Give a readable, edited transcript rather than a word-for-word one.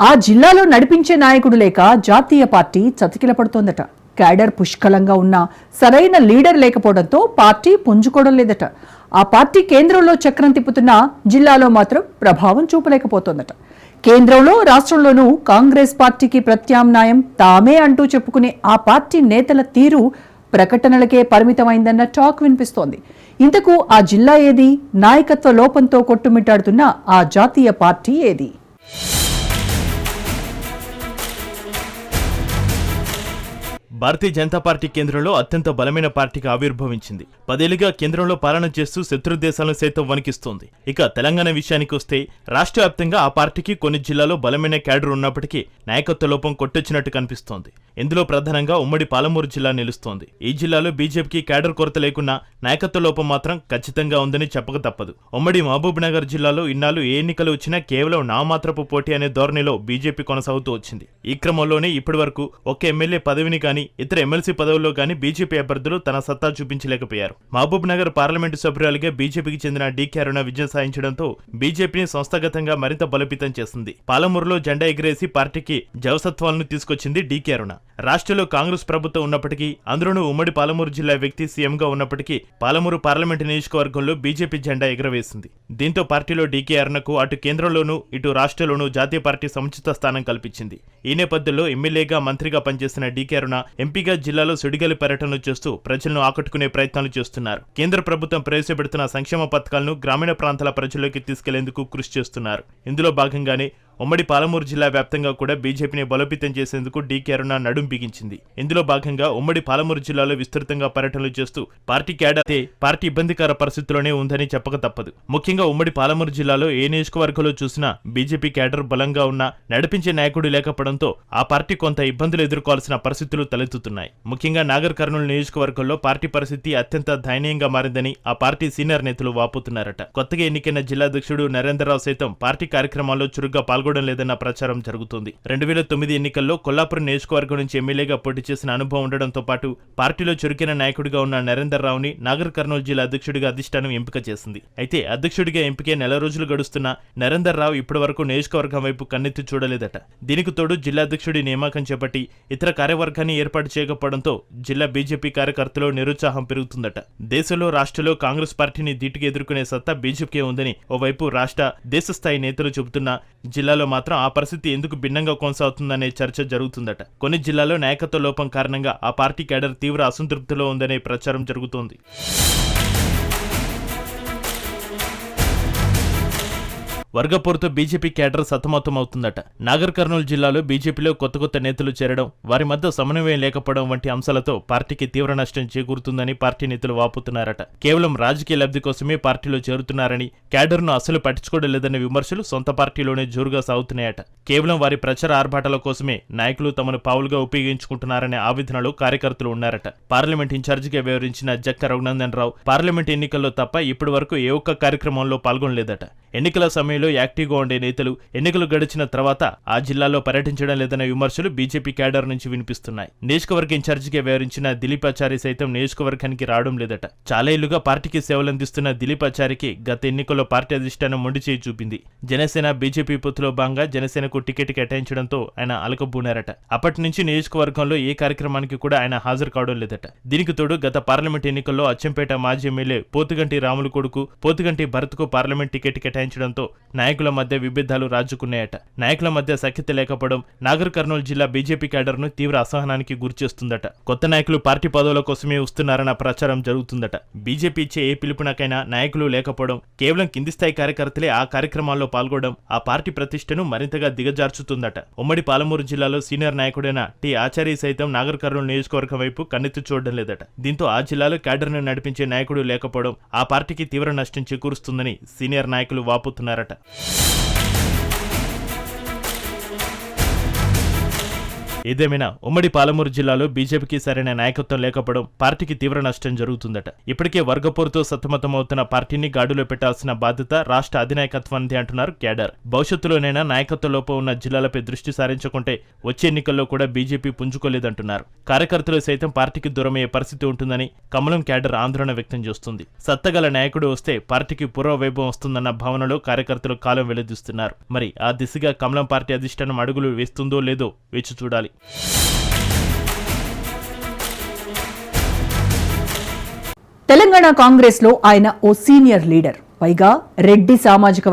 ఆ జిల్లాలో నడిపించే నాయకుడు లేక జాతీయ పార్టీ చతికిలపడుతోందట. క్యాడర్ పుష్కలంగా ఉన్నా సరైన లీడర్ లేకపోవడంతో పార్టీ పుంజుకోవడం లేదట. ఆ పార్టీ కేంద్రంలో చక్రం తిప్పుతున్నా జిల్లాలో మాత్రం ప్రభావం చూపలేకపోతోందట. కేంద్రంలో రాష్ట్రంలోనూ కాంగ్రెస్ పార్టీకి ప్రత్యామ్నాయం తామే అంటూ చెప్పుకునే ఆ పార్టీ నేతల తీరు ప్రకటనలకే పరిమితమైందన్న టాక్ వినిపిస్తోంది. ఇంతకు ఆ జిల్లా ఏది? నాయకత్వ లోపంతో కొట్టుమిట్టాడుతున్న ఆ జాతీయ పార్టీ ఏది? భారతీయ జనతా పార్టీ కేంద్రంలో అత్యంత బలమైన పార్టీగా ఆవిర్భవించింది. 10 ఏళ్లుగా కేంద్రంలో పాలన చేస్తూ శత్రు దేశాలను సైతం వణికిస్తోంది. ఇక తెలంగాణ విషయానికి వస్తే రాష్ట్ర వ్యాప్తంగా ఆ పార్టీకి కొన్ని జిల్లాలో బలమైన క్యాడర్ ఉన్నప్పటికీ నాయకత్వ లోపం కొట్టొచ్చినట్టు కనిపిస్తోంది. ఇందులో ప్రధానంగా ఉమ్మడి పాలమూరు జిల్లా నిలుస్తోంది. ఈ జిల్లాలో బీజేపీకి క్యాడర్ కొరత లేకున్నా నాయకత్వ లోపం మాత్రం ఖచ్చితంగా ఉందని చెప్పక తప్పదు. ఉమ్మడి మహబూబ్ నగర్ జిల్లాలో ఇన్నాళ్ళు ఏ ఎన్నికలు వచ్చినా కేవలం నామాత్రపు పోటీ అనే ధోరణిలో బీజేపీ కొనసాగుతూ వచ్చింది. ఈ క్రమంలోనే ఇప్పటి వరకు ఒక్క ఎమ్మెల్యే పదవిని కానీ ఇతర ఎమ్మెల్సీ పదవుల్లో గానీ బీజేపీ అభ్యర్థులు తన సత్తా చూపించలేకపోయారు. మహబూబ్ నగర్ పార్లమెంటు సభ్యురాలిగా బీజేపీకి చెందిన డీకే అరుణ విజయం సాధించడంతో బీజేపీని సంస్థాగతంగా మరింత బలోపేతం చేసింది. పాలమూరులో జెండా ఎగిరేసి పార్టీకి జవసత్వాలను తీసుకొచ్చింది డీకే అరుణ. రాష్ట్రంలో కాంగ్రెస్ ప్రభుత్వం ఉన్నప్పటికీ, అందులోనూ ఉమ్మడి పాలమూరు జిల్లా వ్యక్తి సీఎంగా ఉన్నప్పటికీ పాలమూరు పార్లమెంటు నియోజకవర్గంలో బీజేపీ జెండా ఎగురవేసింది. దీంతో పార్టీలో డీకే అరుణకు అటు కేంద్రంలోనూ ఇటు రాష్ట్రంలోనూ జాతీయ పార్టీ సముచిత స్థానం కల్పించింది. ఈ నేపథ్యంలో ఎమ్మెల్యేగా మంత్రిగా పనిచేసిన డీకే అరుణ ఎంపీగా జిల్లాలో సుడిగాలి పర్యటనలు చేస్తూ ప్రజలను ఆకట్టుకునే ప్రయత్నాలు చేస్తున్నారు. కేంద్ర ప్రభుత్వం ప్రవేశపెడుతున్న సంక్షేమ పథకాలను గ్రామీణ ప్రాంతాల ప్రజల్లోకి తీసుకెళ్లేందుకు కృషి చేస్తున్నారు. ఇందులో భాగంగానే ఉమ్మడి పాలమూరు జిల్లా వ్యాప్తంగా కూడా బీజేపీని బలోపేతం చేసేందుకు డీకే అరుణ నడుం బిగించింది. ఇందులో భాగంగా ఉమ్మడి పాలమూరు జిల్లాలో విస్తృతంగా పర్యటనలు చేస్తూ పార్టీ క్యాడర్ పార్టీ ఇబ్బందికర పరిస్థితుల్లోనే ఉందని చెప్పక తప్పదు. ముఖ్యంగా ఉమ్మడి పాలమూరు జిల్లాలో ఏ నియోజకవర్గంలో చూసినా బీజేపీ క్యాడర్ బలంగా ఉన్నా నడిపించే నాయకుడు లేకపోవడంతో ఆ పార్టీ కొంత ఇబ్బందులు ఎదుర్కోవాల్సిన పరిస్థితులు తలెత్తుతున్నాయి. ముఖ్యంగా నాగర్ కర్నూలు నియోజకవర్గంలో పార్టీ పరిస్థితి అత్యంత దయనీయంగా మారిందని ఆ పార్టీ సీనియర్ నేతలు వాపోతున్నారట. కొత్తగా ఎన్నికైన జిల్లాధ్యక్షుడు నరేంద్రరావు సైతం పార్టీ కార్యక్రమాల్లో చురుగ్గా పాల్గొనడం లేదన్న ప్రచారం జరుగుతుంది. 2009 ఎన్నికల్లో కొల్లాపురం నియోజకవర్గం నుంచి ఎమ్మెల్యేగా పోటీ చేసిన అనుభవం ఉండడంతో పాటు పార్టీలో చురుకైన నాయకుడిగా ఉన్న నరేంద్రరావుని నాగర్ కర్నూలు జిల్లా అధ్యక్షుడిగా అధిష్టానం ఎంపిక చేసింది. అయితే అధ్యక్షుడిగా ఎంపికే నెల రోజులు గడుస్తున్న నరేంద్రరావు ఇప్పటి వరకు నియోజకవర్గం వైపు కన్నెత్తి చూడలేదట. దీనికి తోడు జిల్లా అధ్యక్షుడి నియామకం చేపట్టి ఇతర కార్యవర్గాన్ని ఏర్పాటు చేయకపోవడంతో జిల్లా బీజేపీ కార్యకర్తలు నిరుత్సాహం పెరుగుతుందట. దేశంలో రాష్ట్రంలో కాంగ్రెస్ పార్టీని ధీటుగా ఎదుర్కొనే సత్తా బీజేపీకే ఉందని ఓవైపు రాష్ట్ర దేశ స్థాయి నేతలు చెబుతున్నా జిల్లాలో మాత్రం ఆ పరిస్థితి ఎందుకు భిన్నంగా కొనసాగుతుందనే చర్చ జరుగుతుందట. కొన్ని జిల్లాల్లో నాయకత్వ లోపం కారణంగా ఆ పార్టీ క్యాడర్ తీవ్ర అసంతృప్తిలో ఉందనే ప్రచారం జరుగుతోంది. వర్గపోరుతో బీజేపీ క్యాడర్ సతమతమవుతుందట. నాగర్ కర్నూలు జిల్లాలో బీజేపీలో కొత్త నేతలు చేరడం, వారి మధ్య సమన్వయం లేకపోవడం వంటి అంశాలతో పార్టీకి తీవ్ర నష్టం చేకూరుతుందని పార్టీ నేతలు వాపోతున్నారట. కేవలం రాజకీయ లబ్ధి కోసమే పార్టీలో చేరుతున్నారని, క్యాడర్ను అసలు పట్టించుకోవడం లేదనే విమర్శలు సొంత పార్టీలోనే జోరుగా సాగుతున్నాయట. కేవలం వారి ప్రచార ఆర్భాటాల కోసమే నాయకులు తమను పావులుగా ఉపయోగించుకుంటున్నారనే ఆవేదనలో కార్యకర్తలు ఉన్నారట. పార్లమెంట్ ఇన్ఛార్జిగా వ్యవహరించిన జక్క రఘునందన్ రావు పార్లమెంట్ ఎన్నికల్లో తప్ప ఇప్పటి వరకు ఏ ఒక్క కార్యక్రమంలో పాల్గొనలేదట. ఎన్నికల సమయంలో యాక్టివ్గా ఉండే నేతలు ఎన్నికలు గడిచిన తర్వాత ఆ జిల్లాలో పర్యటించడం లేదనే విమర్శలు బీజేపీ క్యాడర్ నుంచి వినిపిస్తున్నాయి. నియోజకవర్గ ఇన్ఛార్జిగా వ్యవహరించిన దిలీపాచారి సైతం నియోజకవర్గానికి రావడం లేదట. చాలా ఏళ్లుగా పార్టీకి సేవలందిస్తున్న దిలీపాచారికి గత ఎన్నికల్లో పార్టీ అధిష్టానం మొండి చేయి చూపింది. జనసేన బీజేపీ పొత్తులో భాగంగా జనసేనకు టికెట్ కేటాయించడంతో ఆయన అలకబూనారట. అప్పటి నుంచి నియోజకవర్గంలో ఏ కార్యక్రమానికి కూడా ఆయన హాజరు కావడం లేదట. దీనికి తోడు గత పార్లమెంట్ ఎన్నికల్లో అచ్చంపేట మాజీ ఎమ్మెల్యే పోతుగంటి రాములు కొడుకు పోతుగంటి భరత్కు పార్లమెంట్ టికెట్ కేటాయించడంతో నాయకుల మధ్య విభేదాలు రాజుకున్నాయట. నాయకుల మధ్య సఖ్యత లేకపోవడం నాగర్ కర్నూలు జిల్లా బీజేపీ క్యాడర్ ను తీవ్ర అసహనానికి గురిచేస్తుందట. కొత్త నాయకులు పార్టీ పదవుల కోసమే వస్తున్నారన్న ప్రచారం జరుగుతుందట. బీజేపీ ఇచ్చే ఏ పిలుపునకైనా నాయకులు లేకపోవడం, కేవలం కింది స్థాయి కార్యకర్తలే ఆ కార్యక్రమాల్లో పాల్గొనడం ఆ పార్టీ ప్రతిష్టను మరింతగా దిగజార్చుతుందట. ఉమ్మడి పాలమూరు జిల్లాలో సీనియర్ నాయకుడైన టి ఆచార్య సైతం నాగర్ కర్నూలు నియోజకవర్గం వైపు కన్నెత్తి చూడడం లేదట. దీంతో ఆ జిల్లాలో క్యాడర్ ను నడిపించే నాయకుడు లేకపోవడం ఆ పార్టీకి తీవ్ర నష్టం చేకూరుస్తుందని సీనియర్ నాయకులు వాపోతున్నారట. ఏదేమైనా ఉమ్మడి పాలమూరు జిల్లాలో బీజేపీకి సరైన నాయకత్వం లేకపోవడం పార్టీకి తీవ్ర నష్టం జరుగుతుందట. ఇప్పటికే వర్గపోరుతో సతమతమవుతున్న పార్టీని గాడిలో పెట్టాల్సిన బాధ్యత రాష్ట్ర అధినాయకత్వానిది అంటున్నారు క్యాడర్. భవిష్యత్తులోనైనా నాయకత్వ లోపం ఉన్న జిల్లాలపై దృష్టి సారించకుంటే వచ్చే ఎన్నికల్లో కూడా బీజేపీ పుంజుకోలేదంటున్నారు. కార్యకర్తలు సైతం పార్టీకి దూరమయ్యే పరిస్థితి ఉంటుందని కమలం క్యాడర్ ఆందోళన వ్యక్తం చేస్తుంది. సత్తగల నాయకుడు వస్తే పార్టీకి పూర్వ వైభవం వస్తుందన్న భావనలో కార్యకర్తలు కాలం వెల్లదిస్తున్నారు. మరి ఆ దిశగా కమలం పార్టీ అధిష్టానం అడుగులు వేస్తుందో లేదో వేచి చూడాలి. తెలంగాణ కాంగ్రెస్ లో ఆయన ఓ సీనియర్ లీడర్, పైగా రెడ్డి సామాజిక